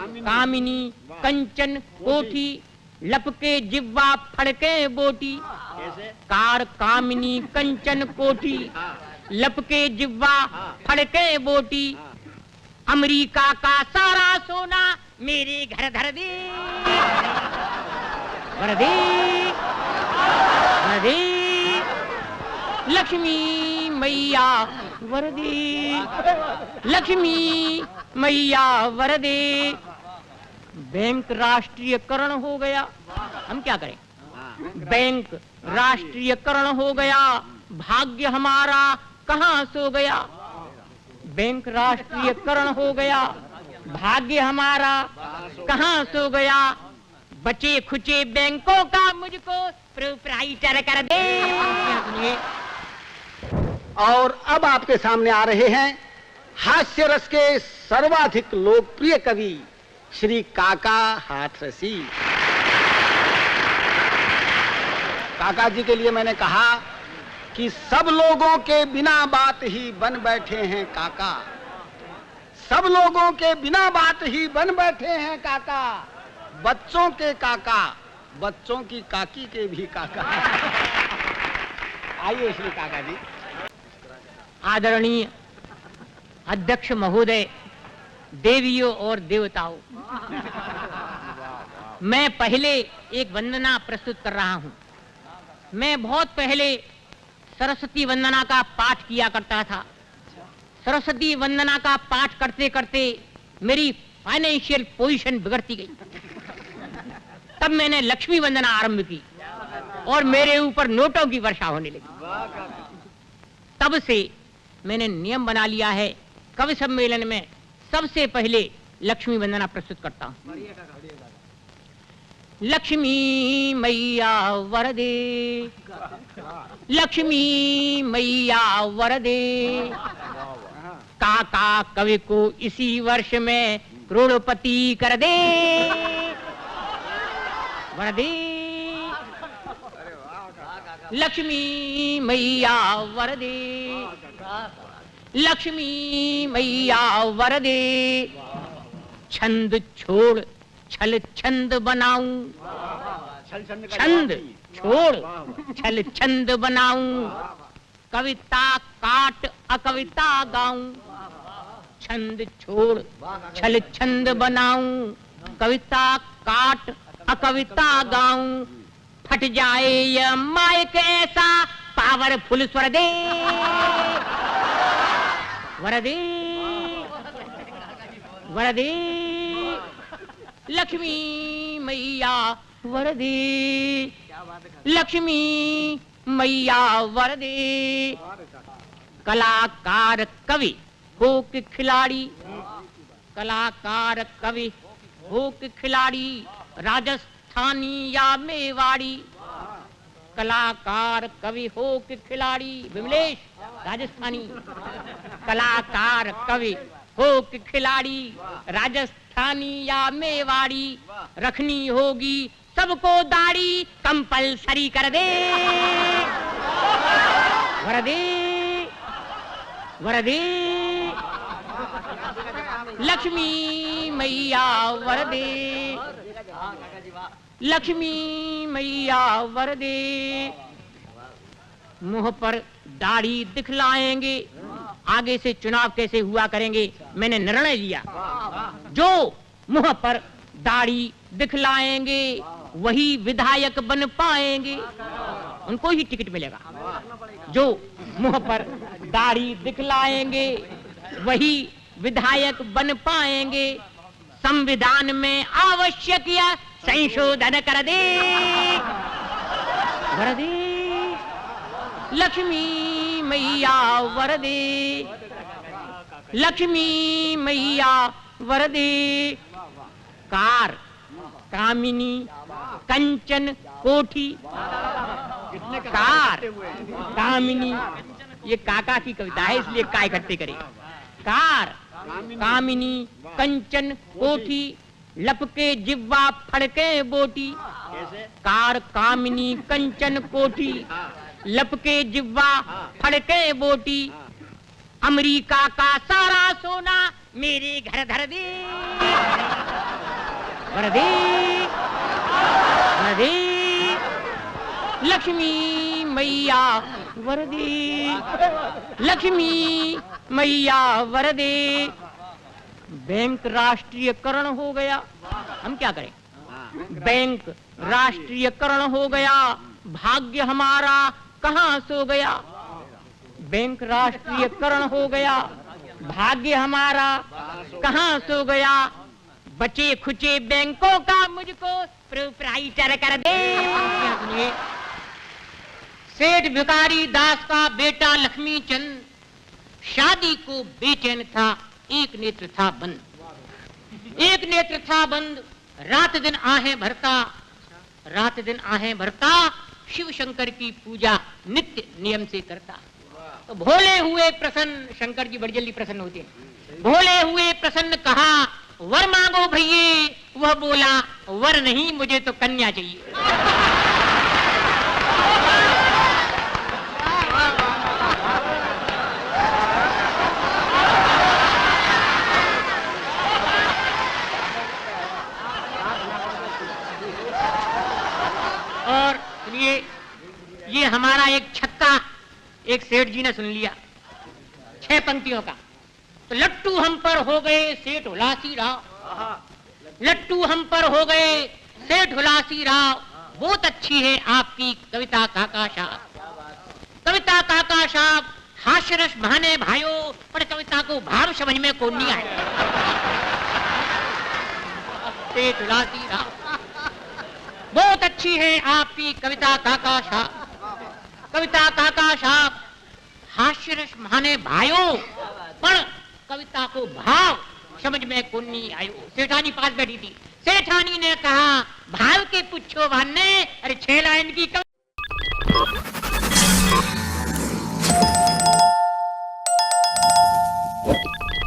कामिनी कंचन कोठी, लपके जिह्वा फड़के बोटी। कार कामिनी कंचन कोठी, लपके जिह्वा फड़के बोटी। अमेरिका का सारा सोना मेरे घर धर दे, भर दे, भर दे। लक्ष्मी मैया वरदे, लक्ष्मी मैया वरदे। बैंक राष्ट्रीयकरण हो गया, हम क्या करें? बैंक राष्ट्रीयकरण हो गया, भाग्य हमारा कहाँ सो गया। बैंक राष्ट्रीयकरण हो गया, भाग्य हमारा कहाँ सो गया। बचे खुचे बैंकों का मुझको प्रोप्राइटर कर दे। और अब आपके सामने आ रहे हैं हास्य रस के सर्वाधिक लोकप्रिय कवि श्री काका हाथरसी। काका जी के लिए मैंने कहा कि सब लोगों के बिना बात ही बन बैठे हैं काका, सब लोगों के बिना बात ही बन बैठे हैं काका। बच्चों के काका, बच्चों की काकी के भी काका। आइए श्री काका जी। आदरणीय अध्यक्ष महोदय, देवियों और देवताओं, मैं पहले एक वंदना प्रस्तुत कर रहा हूं। मैं बहुत पहले सरस्वती वंदना का पाठ किया करता था। सरस्वती वंदना का पाठ करते करते मेरी फाइनेंशियल पोजीशन बिगड़ती गई। तब मैंने लक्ष्मी वंदना आरंभ की और मेरे ऊपर नोटों की वर्षा होने लगी। तब से मैंने नियम बना लिया है, कवि सम्मेलन में सबसे पहले लक्ष्मी वंदना प्रस्तुत करता हूं। लक्ष्मी मैया वरदे, लक्ष्मी मैया वरदे। काका कवि को इसी वर्ष में करोड़पति कर दे, वरदे। लक्ष्मी मैया वरदे, लक्ष्मी मैया वरदे। छंद छोड़ छल छंद बनाऊं, छंद छोड़ छल छंद बनाऊं। कविता काट अकविता गाऊं, छंद छोड़ छल छंद बनाऊं। कविता काट अकविता गाऊं। फट जाए यह माइक ऐसा पावरफुल स्वर दे, वरदे, वरदे। लक्ष्मी मैया वरदे, लक्ष्मी मैया वरदे। कलाकार कवि हो के खिलाड़ी, कलाकार कवि हो के खिलाड़ी। राजस्थानी या मेवाड़ी, कलाकार कवि हो के खिलाड़ी। विमलेश राजस्थानी। कलाकार कवि हो के खिलाड़ी, राजस्थानी या मेवाड़ी। रखनी होगी सबको दाढ़ी, कंपलसरी कर दे, वरदे, वरदे। लक्ष्मी मैया वरदे, लक्ष्मी मैया वरदे। मुंह पर दाढ़ी दिखलाएंगे, आगे से चुनाव कैसे हुआ करेंगे मैंने निर्णय लिया। जो मुंह पर दाढ़ी दिखलाएंगे वही विधायक बन पाएंगे, उनको ही टिकट मिलेगा। जो मुंह पर दाढ़ी दिखलाएंगे वही विधायक बन पाएंगे। संविधान में आवश्यक या संशोधन कर दे, वरदे। लक्ष्मी मैया वरदे, लक्ष्मी मैया वरदे। कार कामिनी कंचन कोठी, कार कामिनी, ये काका की कविता है इसलिए काय इकट्ठे करें। कार कामिनी कंचन कोठी, लपके जिह्वा फड़के बोटी। कार कामिनी कंचन कोठी, लपके जिह्वा फड़के बोटी। अमेरिका का सारा सोना मेरे घर धर दे, वरदे वरदे, लक्ष्मी मैया वरदे, लक्ष्मी मैया वरदे। बैंक राष्ट्रीयकरण हो गया, हम क्या करें? बैंक राष्ट्रीयकरण हो गया, भाग्य हमारा कहां सो गया। बैंक राष्ट्रीयकरण हो गया, भाग्य हमारा कहां सो गया। बचे खुचे बैंकों का मुझको प्रोप्राइटर कर दे। सुनिए, सेठ भिखारी दास का बेटा लक्ष्मी चंद शादी को बेचैन था, एक नेत्र था बंद, एक नेत्र था बंद। रात दिन आहें भरता, रात दिन आहें भरता, शिव शंकर की पूजा नित्य नियम से करता। तो भोले हुए प्रसन्न, शंकर जी बड़ी जल्दी प्रसन्न होते हैं। भोले हुए प्रसन्न, कहा वर मांगो भैये। वह बोला वर नहीं, मुझे तो कन्या चाहिए। और सुनिए, ये हमारा एक छक्का एक सेठ जी ने सुन लिया, 6 पंक्तियों का। तो लट्टू हम पर हो गए सेठ हुलासी राव, लट्टू हम पर हो गए सेठ हुलासी राव। बहुत अच्छी है आपकी कविता काका साहब, कविता काका साहब, हास्य रस बहाने भाइयों, पर कविता को भाव समझ में कौन नहीं आया। सेठ हुलासी राव, बहुत अच्छी है आपकी कविता काका साहब, कविता काका साहब, हास्य रस बहाने भाइयों, पर कविता को भाव समझ में कौन नहीं आयो। सेठानी पास बैठी थी, सेठानी ने कहा भाव के पूछो वाने, अरे 6 लाइन की कविता